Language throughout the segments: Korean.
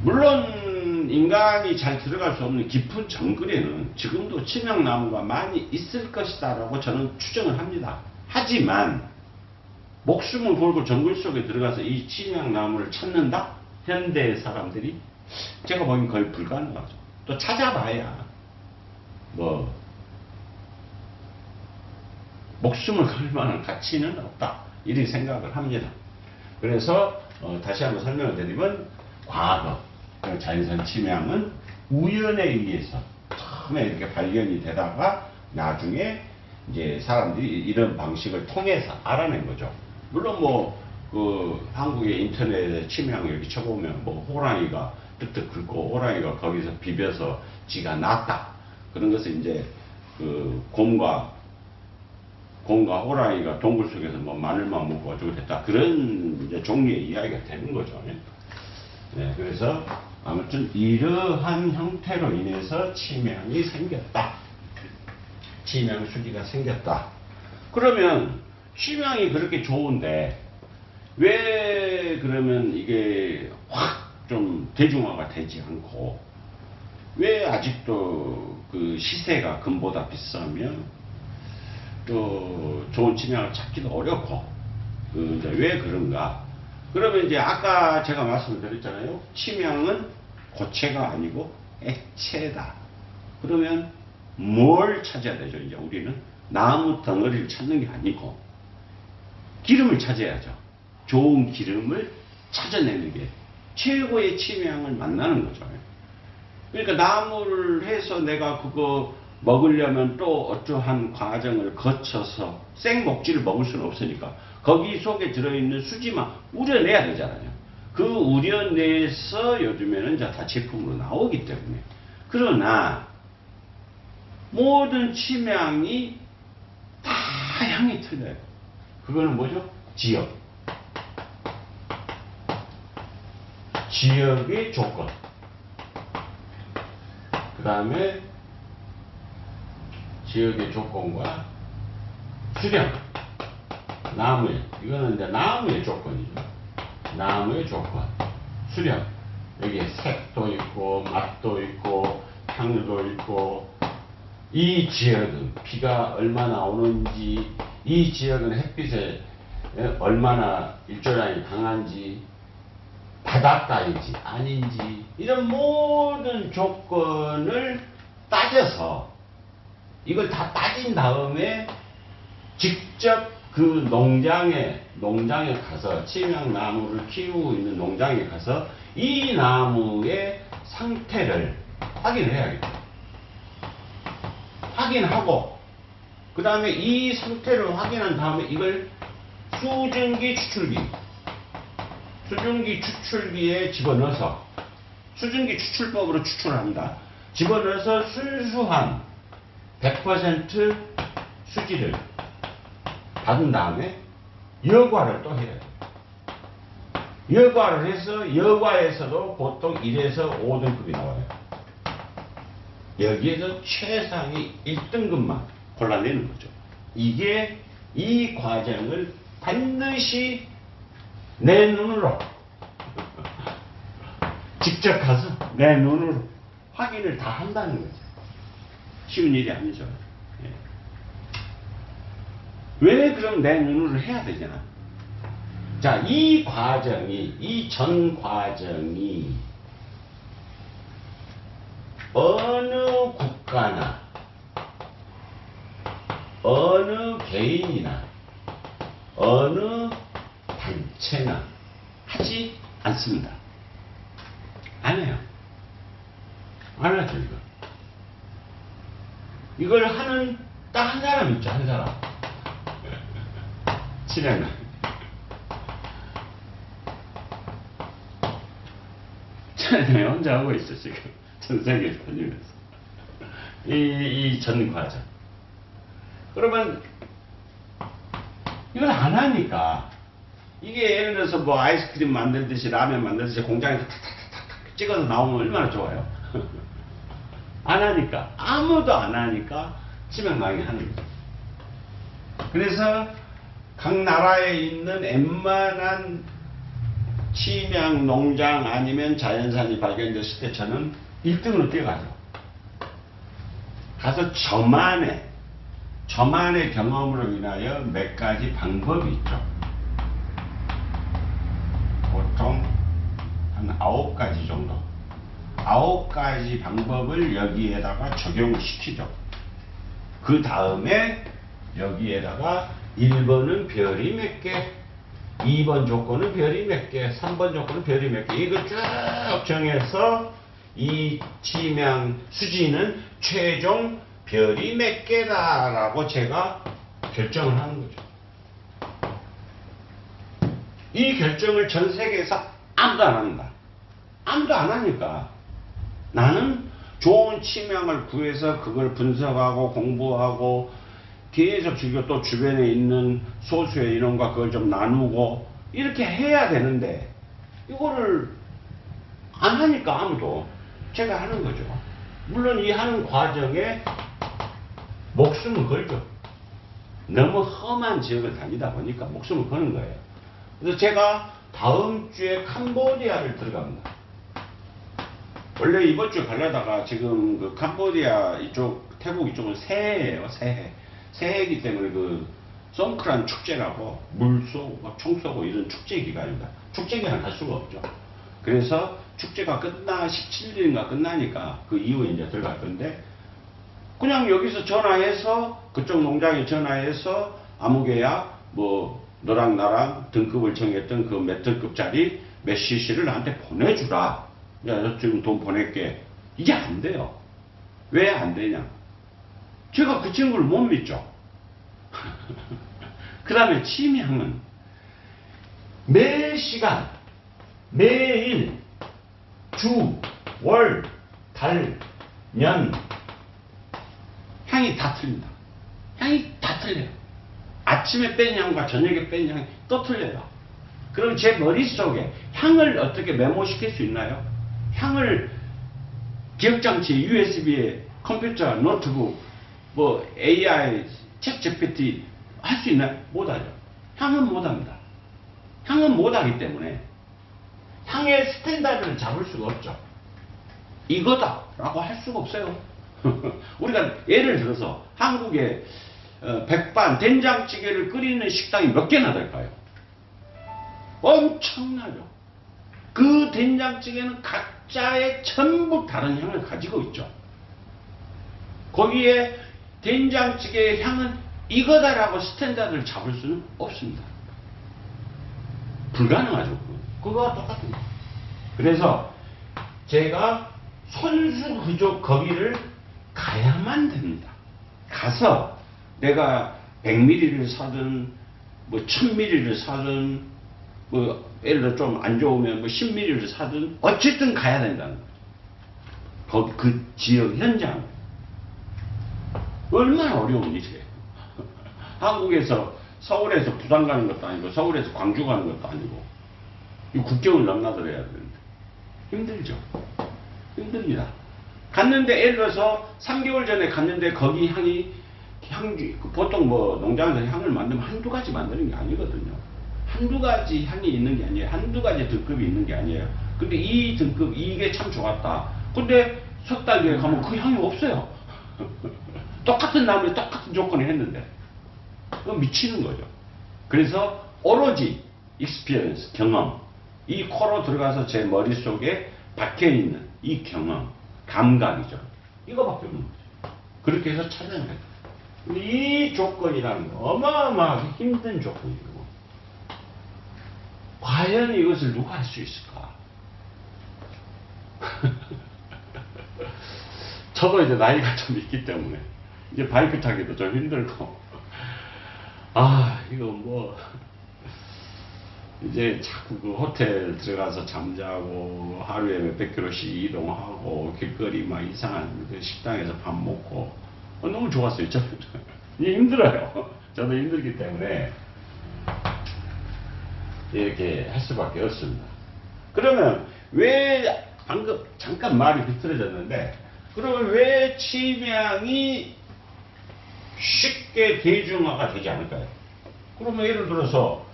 물론 인간이 잘 들어갈 수 없는 깊은 정글에는 지금도 치명나무가 많이 있을 것이다 라고 저는 추정을 합니다. 하지만 목숨을 걸고 정글 속에 들어가서 이 치명나무를 찾는다? 현대 사람들이? 제가 보기엔 거의 불가능하죠. 또 찾아봐야 뭐 목숨을 걸 만한 가치는 없다 이렇게 생각을 합니다. 그래서 다시 한번 설명을 드리면 과거 자연산 침향은 우연에 의해서 처음에 이렇게 발견이 되다가 나중에 이제 사람들이 이런 방식을 통해서 알아낸 거죠. 물론 그 한국의 인터넷에 침향을 이렇게 쳐보면 호랑이가 뜩뜩 긁고 호랑이가 거기서 비벼서 지가 낫다 그런 것을 이제 그 곰과 호랑이가 동굴 속에서 마늘만 먹고 어쩌고 됐다 그런 이제 종류의 이야기가 되는 거죠. 네, 그래서 아무튼 이러한 형태로 인해서 치명이 생겼다. 치명 수지가 생겼다. 그러면 치명이 그렇게 좋은데 왜 그러면 이게 확 좀 대중화가 되지 않고 왜 아직도 그 시세가 금보다 비싸며 또 좋은 치명을 찾기도 어렵고 이제 왜 그런가? 그러면 이제 아까 제가 말씀을 드렸잖아요. 치명은 고체가 아니고 액체다. 그러면 뭘 찾아야 되죠? 이제 우리는 나무 덩어리를 찾는 게 아니고 기름을 찾아야죠. 좋은 기름을 찾아내는 게 최고의 치명을 만나는 거죠. 그러니까 나무를 해서 내가 그거 먹으려면 또 어떠한 과정을 거쳐서 생목지를 먹을 수는 없으니까 거기 속에 들어있는 수지만 우려내야 되잖아요. 그 우려내서 요즘에는 이제 다 제품으로 나오기 때문에. 그러나 모든 침향이 다 향이 틀려요. 그거는 뭐죠? 지역. 지역의 조건. 그 다음에 지역의 조건과 수령. 나무의, 이거는 이제 나무의 조건이죠. 나무의 조건. 수령. 여기에 색도 있고, 맛도 있고, 향도 있고, 이 지역은 비가 얼마나 오는지, 이 지역은 햇빛에 얼마나 일조량이 강한지, 바닷가인지 아닌지, 이런 모든 조건을 따져서 이걸 다 따진 다음에 직접 그 농장에 가서 치명나무를 키우고 있는 농장에 가서 이 나무의 상태를 확인을 해야겠죠. 확인하고 그 다음에 이 상태를 확인한 다음에 이걸 수증기 추출기에 집어넣어서 수증기 추출법으로 추출합니다. 집어넣어서 순수한 100% 수지를 받은 다음에 여과를 또 해야 돼요. 여과를 해서 여과에서도 보통 1에서 5등급이 나와요. 여기에서 최상위 1등급만 골라내는 거죠. 이게 이 과정을 반드시 내 눈으로 직접 가서 내 눈으로 확인을 다 한다는 거죠. 쉬운 일이 아니죠. 예. 왜 그럼 내 눈으로 해야 되잖아. 자, 이 전 과정이 어느 국가나 어느 개인이나 어느 단체나 하지 않습니다. 안 해요. 안 하죠, 이거. 이걸 하는 딱 한 사람 있죠, 한 사람. 친해나. 친해나 혼자 하고 있어, 지금. 전 세계에 다니면서. 이 전 과정. 그러면, 이걸 안 하니까, 이게 예를 들어서 뭐 아이스크림 만들듯이 라면 만들듯이 공장에서 탁탁탁탁 찍어서 나오면 얼마나 좋아요. 안 하니까, 아무도 안 하니까 치명망이 하는 거죠. 그래서 각 나라에 있는 웬만한 치명 농장 아니면 자연산이 발견됐을 때 저는 1등으로 뛰어가죠. 가서 저만의 경험으로 인하여 몇 가지 방법이 있죠. 보통 한 9가지 정도. 9가지 방법을 여기에다가 적용시키죠. 그 다음에 여기에다가 1번은 별이 몇 개, 2번 조건은 별이 몇 개, 3번 조건은 별이 몇 개, 이거 쭉 정해서 이 치명 수지는 최종 별이 몇 개다라고 제가 결정을 하는 거죠. 이 결정을 전 세계에서 아무도 안 합니다. 아무도 안 하니까 나는 좋은 치명을 구해서 그걸 분석하고 공부하고 계속 즐겨 또 주변에 있는 소수의 인원과 그걸 좀 나누고 이렇게 해야 되는데 이거를 안 하니까 아무도 제가 하는 거죠. 물론 이 하는 과정에 목숨을 걸죠. 너무 험한 지역을 다니다 보니까 목숨을 거는 거예요. 그래서 제가 다음 주에 캄보디아를 들어갑니다. 원래 이번 주에 가려다가 지금 그 캄보디아 이쪽, 태국 이쪽은 새해예요, 새해. 새해이기 때문에 그 송크란 축제라고 물 쏘고 총 쏘고 이런 축제 기간입니다. 축제 기간 갈 수가 없죠. 그래서 축제가 17일인가 끝나니까 그 이후에 이제 들어갈 건데 그냥 여기서 전화해서 그쪽 농장에 전화해서 아무개야 뭐 너랑 나랑 등급을 정했던 그 몇 등급짜리 몇 cc를 나한테 보내주라. 야, 지금 돈 보낼게. 이게 안 돼요. 왜 안 되냐? 제가 그 친구를 못 믿죠. 그 다음에 치명은 매 시간, 매일, 주, 월, 달, 년 향이 다 틀립니다. 향이 다 틀려요. 아침에 뺀 향과 저녁에 뺀 향이 또 틀려요. 그럼 제 머릿속에 향을 어떻게 메모시킬 수 있나요? 향을 기억장치, USB에 컴퓨터, 노트북, 뭐 AI, 챗 GPT 할 수 있나요? 못하죠. 향은 못합니다. 향은 못하기 때문에 향의 스탠다드를 잡을 수가 없죠. 이거다 라고 할 수가 없어요. 우리가 예를 들어서 한국에 백반, 된장찌개를 끓이는 식당이 몇 개나 될까요? 엄청나죠. 그 된장찌개는 각자의 전부 다른 향을 가지고 있죠. 거기에 된장찌개의 향은 이거다라고 스탠다드를 잡을 수는 없습니다. 불가능하죠. 그거와 똑같은 거예요. 그래서 제가 선수 그쪽 거기를 가야만 됩니다. 가서 내가 100ml를 사든 뭐 1000ml를 사든 뭐 예를 들어 좀 안 좋으면 뭐 10ml를 사든 어쨌든 가야 된다는 거예요. 그 지역 현장. 얼마나 어려운 일이에요. 한국에서 서울에서 부산 가는 것도 아니고 서울에서 광주 가는 것도 아니고 이 국경을 넘나들어야 되는데 힘들죠. 힘듭니다. 갔는데 예를 들어서 3개월 전에 갔는데 거기 향기 보통 뭐 농장에서 향을 만들면 한두 가지 만드는 게 아니거든요. 한두 가지 향이 있는 게 아니에요. 한두 가지 등급이 있는 게 아니에요. 근데 이 등급 이게 참 좋았다. 근데 석 달 뒤에 가면 그 향이 없어요. 똑같은 나무에 똑같은 조건을 했는데 그건 미치는 거죠. 그래서 오로지 experience, 경험, 이 코로 들어가서 제 머릿속에 박혀있는 이 경험, 감각이죠. 이거밖에 없는 거죠. 그렇게 해서 찾아내야 돼요. 이 조건이라는 거 어마어마하게 힘든 조건이고 과연 이것을 누가 할 수 있을까? 저도 이제 나이가 좀 있기 때문에 이제 바이크 타기도 좀 힘들고 이거 뭐 이제 자꾸 그 호텔 들어가서 잠자고 하루에 몇백 킬로씩 이동하고 길거리 막 이상한 그 식당에서 밥 먹고 너무 좋았어요. 저는 이게 힘들어요. 저도 힘들기 때문에 이렇게 할 수밖에 없습니다. 그러면 왜 방금 잠깐 말이 비틀어졌는데 그러면 왜 치명이 쉽게 대중화가 되지 않을까요? 그러면 예를 들어서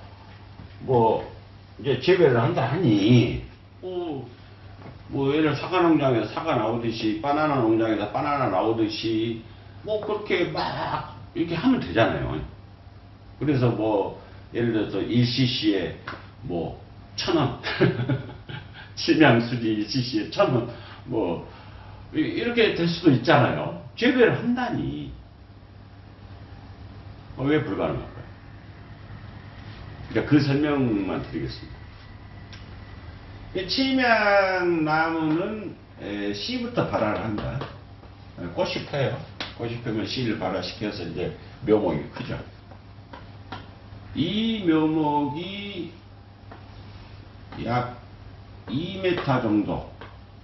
뭐 이제 재배를 한다 하니, 뭐 예를 들어 사과 농장에서 사과 나오듯이, 바나나 농장에서 바나나 나오듯이, 뭐 그렇게 막 이렇게 하면 되잖아요. 그래서 뭐 예를 들어서 1cc에 뭐 1,000원, 침향수지 1cc에 1,000원, 뭐 이렇게 될 수도 있잖아요. 재배를 한다니 왜 불가능할까요? 그러니까 그 설명만 드리겠습니다. 침향나무는 씨부터 발화를 한다. 꽃이 펴요. 꽃이 펴면 씨를 발화시켜서 이제 묘목이 크죠. 이 묘목이 약 2m 정도,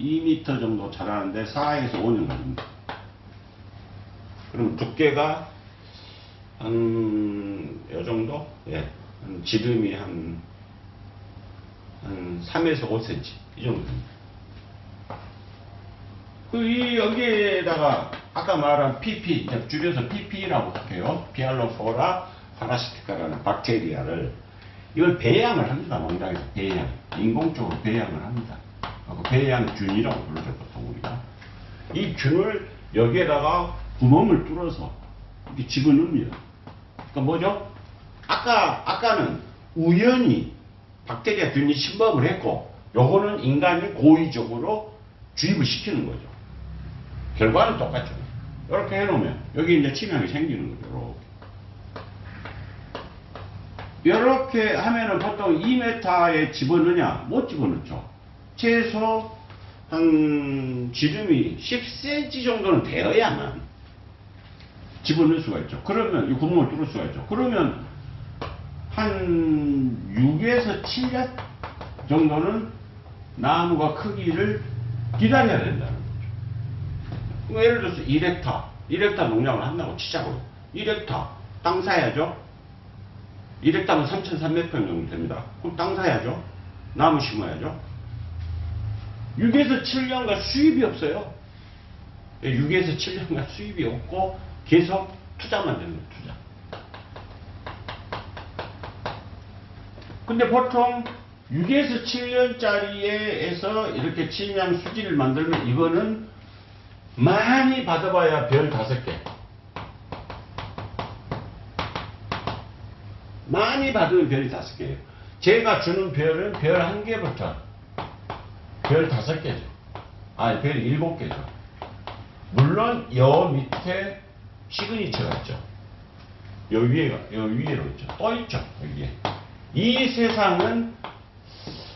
2m 정도 자라는데 4에서 5년 걸립니다. 그럼 두께가 요 정도? 예. 지름이 한 3에서 5cm 이 정도 됩니다. 여기에다가 아까 말한 PP, 줄여서 PP라고 할게요. 피알로포라 파라시티카라는 박테리아를 이걸 배양을 합니다. 농장에서 배양, 인공적으로 배양을 합니다. 배양균이라고 부르죠, 보통 우리가. 이 균을 여기에다가 구멍을 뚫어서 이렇게 집어넣습니다. 그러니까 뭐죠? 아까는 우연히 박테리아 균이 침범을 했고, 요거는 인간이 고의적으로 주입을 시키는 거죠. 결과는 똑같죠. 이렇게 해놓으면 여기 이제 침향이 생기는 거죠. 이렇게 하면은 보통 2m에 집어넣냐? 못 집어넣죠. 최소 한 지름이 10cm 정도는 되어야만 집어넣을 수가 있죠. 그러면 이 구멍을 뚫을 수가 있죠. 그러면 한 6에서 7년 정도는 나무가 크기를 기다려야 된다는 거죠. 예를 들어서 1헥타 농장을 한다고 치자고요. 1헥타 땅 사야죠. 1헥타면 3,300평 정도 됩니다. 그럼 땅 사야죠. 나무 심어야죠. 6에서 7년간 수입이 없어요. 6에서 7년간 수입이 없고 계속 투자만 되는 거예요. 투자. 근데 보통 6에서 7년짜리에서 이렇게 침향 수지를 만들면 이거는 많이 받아봐야 별 5개. 많이 받으면 별이 5개예요. 제가 주는 별은 별 1개부터 별 5개죠. 아니, 별 7개죠. 물론 여 밑에 시그니처가 있죠. 여 위로 있죠. 또 있죠. 여기에. 이 세상은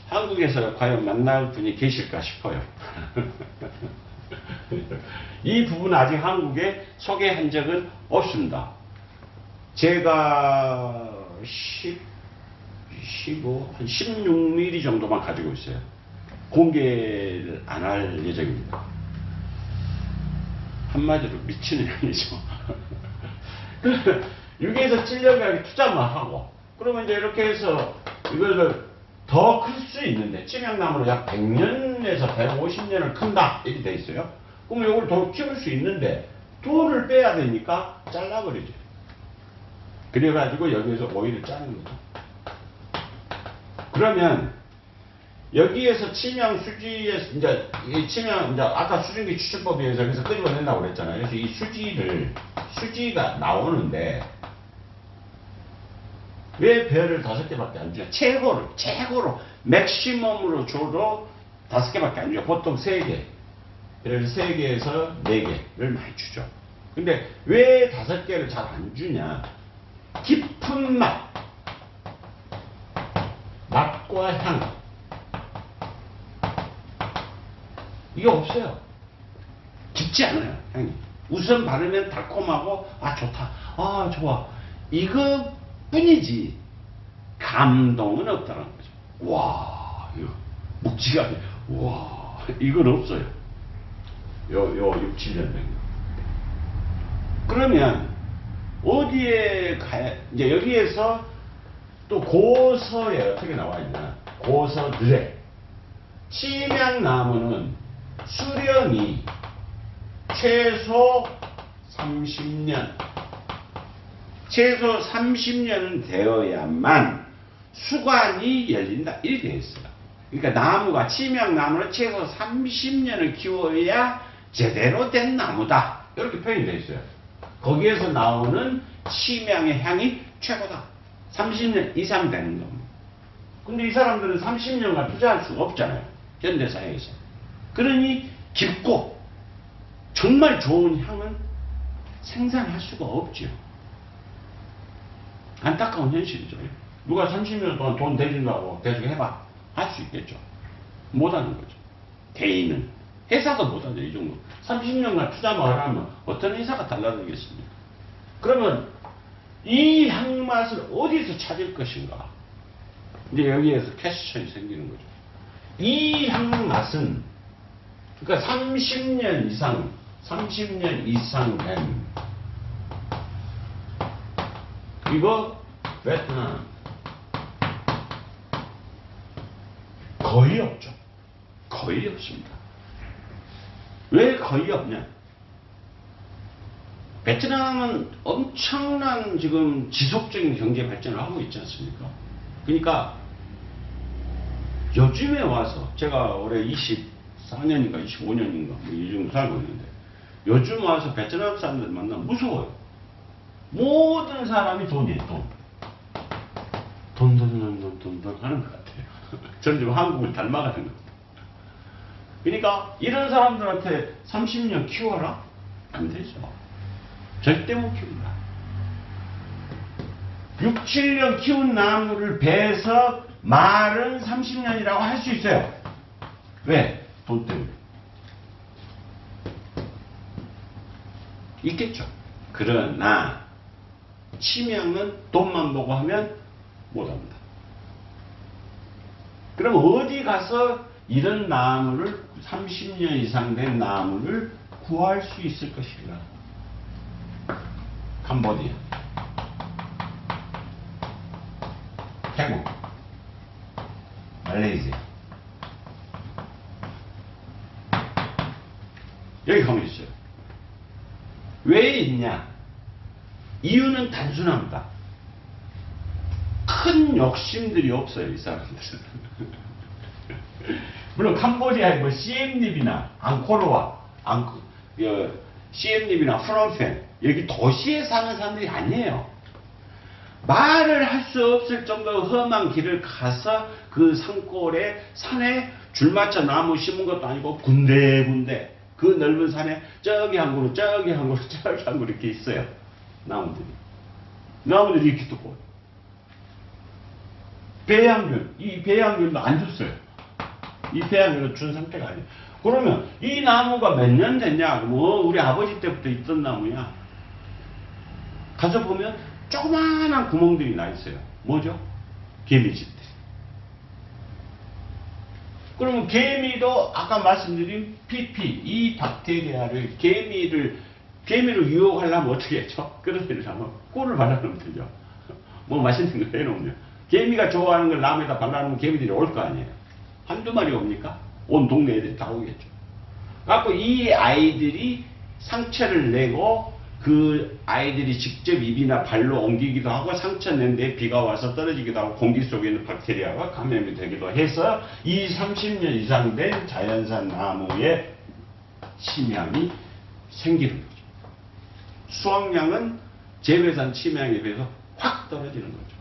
한국에서 과연 만날 분이 계실까 싶어요. 이 부분은 아직 한국에 소개한 적은 없습니다. 제가 15, 한 16mm 정도만 가지고 있어요. 공개를 안 할 예정입니다. 한마디로 미친년이죠. 6에서 7년간 투자만 하고, 그러면 이제 이렇게 해서 이걸 더 클 수 있는데, 침향나무로 약 100년에서 150년을 큰다 이렇게 돼 있어요. 그럼 이걸 더 키울 수 있는데 돌을 빼야 되니까 잘라버리죠. 그래가지고 여기에서 오일을 짜는 거죠. 그러면 여기에서 침향 수지에서 이제 아까 수증기 추출법에 의해서 여기서 끄집어낸다고 그랬잖아요. 그래서 이 수지가 나오는데 왜 별을 5개밖에 안 줘요? 최고로 맥시멈으로 줘도 5개밖에 안 줘요. 보통 3개. 그래서 3개에서 4개를 많이 주죠. 근데 왜 5개를 잘 안 주냐? 깊은 맛과 향, 이게 없어요. 깊지 않아요, 향이. 우선 바르면 달콤하고, 아, 좋다, 아, 좋아, 이거 뿐이지 감동은 없다는 거죠. 와, 이거 묵지가 아니에요. 와, 이건 없어요. 요 6, 7년 된 거. 그러면 어디에 가야, 이제 여기에서 또 고서에 어떻게 나와 있나? 고서들에 침향나무는 수령이 최소 30년, 최소 30년은 되어야만 수관이 열린다. 이렇게 되어 있어요. 그러니까 나무가 치명나무는 최소 30년을 키워야 제대로 된 나무다. 이렇게 표현이 되어 있어요. 거기에서 나오는 치명의 향이 최고다. 30년 이상 되는 겁니다. 근데 이 사람들은 30년간 투자할 수가 없잖아요. 현대사회에서. 그러니 깊고 정말 좋은 향은 생산할 수가 없죠. 안타까운 현실이죠. 누가 30년 동안 돈 대준다고 계속 해봐. 할 수 있겠죠. 못하는 거죠. 개인은. 회사도 못하죠. 이 정도. 30년간 투자만 하면 어떤 회사가 달라지겠습니까? 그러면 이 향맛을 어디서 찾을 것인가? 이제 여기에서 퀘스천이 생기는 거죠. 이 향맛은 그러니까 30년 이상 된 이거 베트남 거의 없죠. 거의 없습니다. 왜 거의 없냐? 베트남은 엄청난 지금 지속적인 경제 발전을 하고 있지 않습니까? 그러니까 요즘에 와서 제가 올해 24년인가 25년인가 뭐 이 정도 살고 있는데 요즘 와서 베트남 사람들 만나면 무서워요. 모든 사람이 돈이에요. 돈 하는 것 같아요. 저는 지금 한국을 닮아가는 것 같아요. 그러니까 이런 사람들한테 30년 키워라? 안 되죠. 절대 못 키운다. 6, 7년 키운 나무를 베서 말은 30년이라고 할 수 있어요. 왜? 돈 때문에. 있겠죠. 그러나 치명은 돈만 보고 하면 못합니다. 그럼 어디 가서 이런 나무를 30년 이상 된 나무를 구할 수 있을 것인가? 캄보디아, 태국, 말레이시아. 여기 가면 있어요. 왜 있냐? 이유는 단순합니다. 큰 욕심들이 없어요, 이 사람들은. 물론 캄보디아의 뭐 시엠립이나 앙코르와 시엠립이나 프놈펜 여기 도시에 사는 사람들이 아니에요. 말을 할 수 없을 정도로 험한 길을 가서 그 산골에 산에 줄 맞춰 나무 심은 것도 아니고 군데군데 그 넓은 산에 저기 한 그루 저기 한 그루 저기 한 그루 이렇게 있어요. 나무들이 이렇게 두고 배양균, 이 배양균도 안 줬어요. 이 배양균을 준 상태가 아니에요. 그러면 이 나무가 몇 년 됐냐? 뭐 우리 아버지 때부터 있던 나무야. 가서 보면 조그마한 구멍들이 나 있어요. 뭐죠? 개미집들. 그러면 개미도 아까 말씀드린 PP, 이 박테리아를 개미를 유혹하려면 어떻게 했죠? 그런 데를 하면 꿀을 발라놓으면 되죠. 뭐 맛있는 거 해놓으면. 개미가 좋아하는 걸 나무에다 발라놓으면 개미들이 올 거 아니에요. 한두 마리 옵니까? 온 동네 애들이 다 오겠죠. 그래서 이 아이들이 상처를 내고 그 아이들이 직접 입이나 발로 옮기기도 하고 상처 낸 데 비가 와서 떨어지기도 하고 공기 속에 있는 박테리아가 감염이 되기도 해서 이 30년 이상 된 자연산 나무의 치명이 생기는 거죠. 수확량은 재배산 치명에 비해서 확 떨어지는 거죠.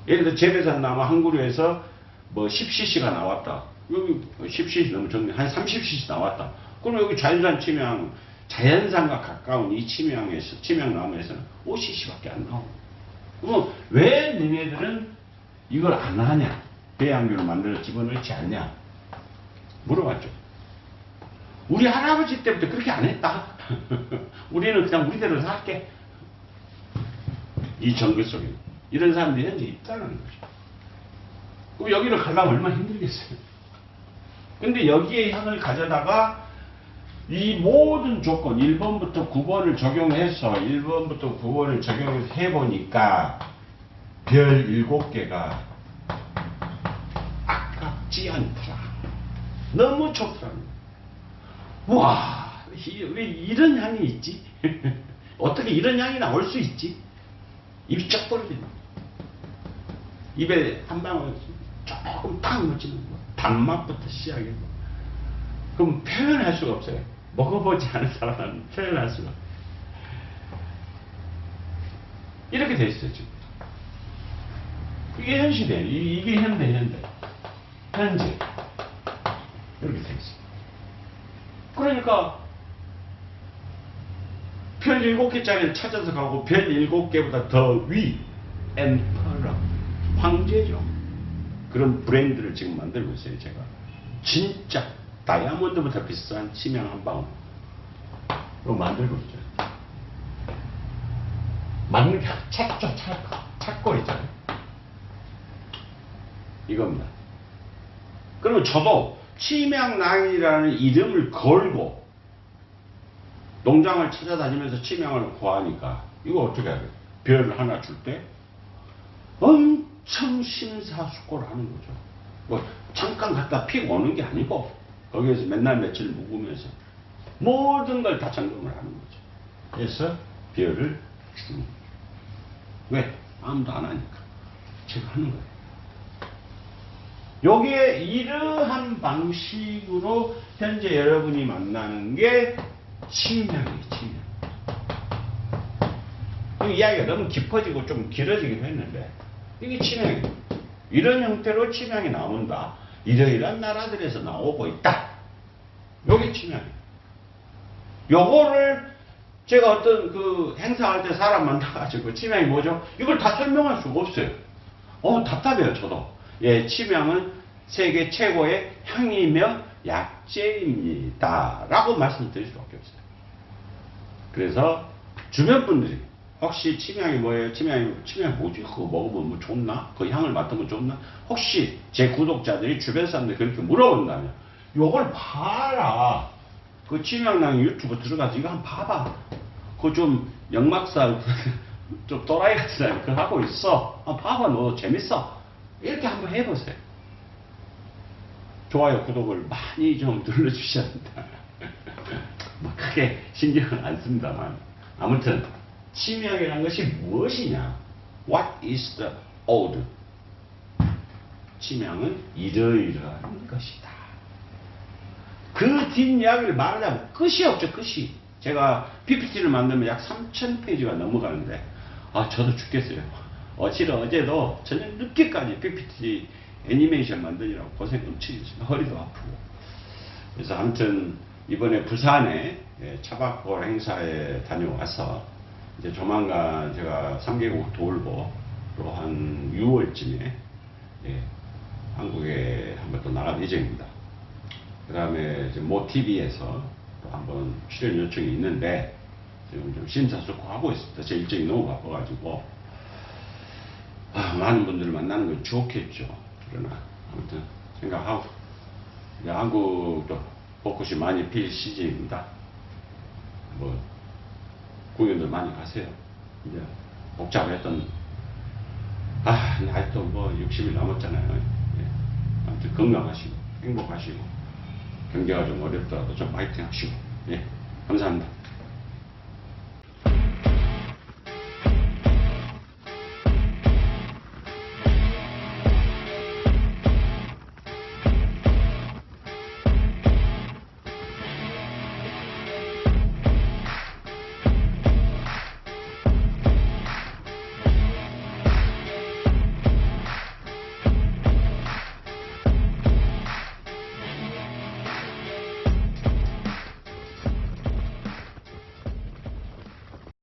예를 들어 재배산 나무 한 그루에서 뭐 10cc가 나왔다. 여기 10cc 너무 적네. 한 30cc 나왔다. 그럼 여기 자연산 치명, 자연산과 가까운 이 치명나무에서는 5cc밖에 안 나오고. 그럼 왜 너네들은 이걸 안 하냐? 배양균을 만들어 집어넣지 않냐? 물어봤죠. 우리 할아버지 때부터 그렇게 안 했다. 우리는 그냥 우리대로 살게. 이 정글 속에 이런 사람들이 현재 있다는 거죠. 그럼 여기를 가려면 얼마나 힘들겠어요. 근데 여기에 향을 가져다가 이 모든 조건 1번부터 9번을 적용해서 1번부터 9번을 적용해서 해보니까 별 7개가 아깝지 않더라. 너무 좋더라. 와, 왜 이런 향이 있지? 어떻게 이런 향이 나올 수 있지? 입이 쩍 벌어진다. 입에 한 방울 조금 탁 묻히는 거. 단맛부터 시작해서. 그럼 표현할 수가 없어요. 먹어보지 않은 사람은 표현할 수가 없어요. 이렇게 돼 있어요, 지금. 이게 현실이에요. 이게 현대. 현재. 이렇게 돼 있어요. 그러니까, 별 7개짜리를 찾아서 가고, 별 7개보다 더 위, 엠퍼러, 황제죠. 그런 브랜드를 지금 만들고 있어요, 제가. 진짜, 다이아몬드보다 비싼 치명 한 방울. 그거 만들고 있죠. 만든 게 찾죠, 찾고 있잖아요. 이겁니다. 그러면 저도 치명낭이라는 이름을 걸고 농장을 찾아다니면서 치명을 구하니까 이거 어떻게 해야 돼요? 별 하나 줄 때 엄청 심사숙고를 하는 거죠. 뭐 잠깐 갔다 피고 오는 게 아니고 거기에서 맨날 며칠 묵으면서 모든 걸 다 점검을 하는 거죠. 그래서 별을 주는 거예요. 왜? 아무도 안 하니까. 제가 하는 거예요. 요게 이러한 방식으로 현재 여러분이 만나는 게 치명이에요, 치명. 이 이야기가 너무 깊어지고 좀 길어지긴 했는데, 이게 치명이에요. 이런 형태로 치명이 나온다. 이러이러한 나라들에서 나오고 있다. 요게 치명이에요. 요거를 제가 어떤 그 행사할 때 사람 만나가지고 치명이 뭐죠? 이걸 다 설명할 수가 없어요. 답답해요, 저도. 예, 치명은 세계 최고의 향이며 약재입니다. 라고 말씀드릴 수밖에 없어요. 그래서 주변 분들이 혹시 치명이 뭐예요? 치명이 뭐지? 그거 먹으면 뭐 좋나? 그 향을 맡으면 좋나? 혹시 제 구독자들이 주변 사람들이 그렇게 물어본다면 요걸 봐라. 그 치명낭 유튜브 들어가서 이거 한번 봐봐. 그거 좀 역막살 좀 또라이 같은 사람이 그거 하고 있어. 한번 봐봐. 너 재밌어. 이렇게 한번 해보세요. 좋아요, 구독을 많이 좀 눌러주셔야 합니다. 뭐 크게 신경은 안 씁니다만. 아무튼 치명이라는 것이 무엇이냐? What is the old? 치명은 이러이러한 것이다. 그 뒷이야기를 말하자면 끝이 없죠, 끝이. 제가 PPT를 만들면 약 3,000페이지가 넘어가는데, 저도 죽겠어요. 어제도 저녁 늦게까지 PPT 애니메이션 만드느라고 고생 엄청 했어요. 허리도 아프고. 그래서 아무튼 이번에 부산에 차박골 행사에 다녀와서 이제 조만간 제가 3개국 돌고 또 한 6월쯤에 한국에 한번 또 나갈 예정입니다. 그 다음에 모 TV에서 또 한번 출연 요청이 있는데 지금 좀 심사숙고하고 있습니다. 제 일정이 너무 바빠가지고 많은 분들을 만나는 건 좋겠죠. 그러나 아무튼 생각하고 이제 한국도 벚꽃이 많이 필 시즌입니다. 뭐 공연들 많이 가세요. 이제 복잡했던 아직도 뭐 60일 남았잖아요. 아무튼 건강하시고 행복하시고 경제가 좀 어렵더라도 좀 파이팅 하시고 감사합니다.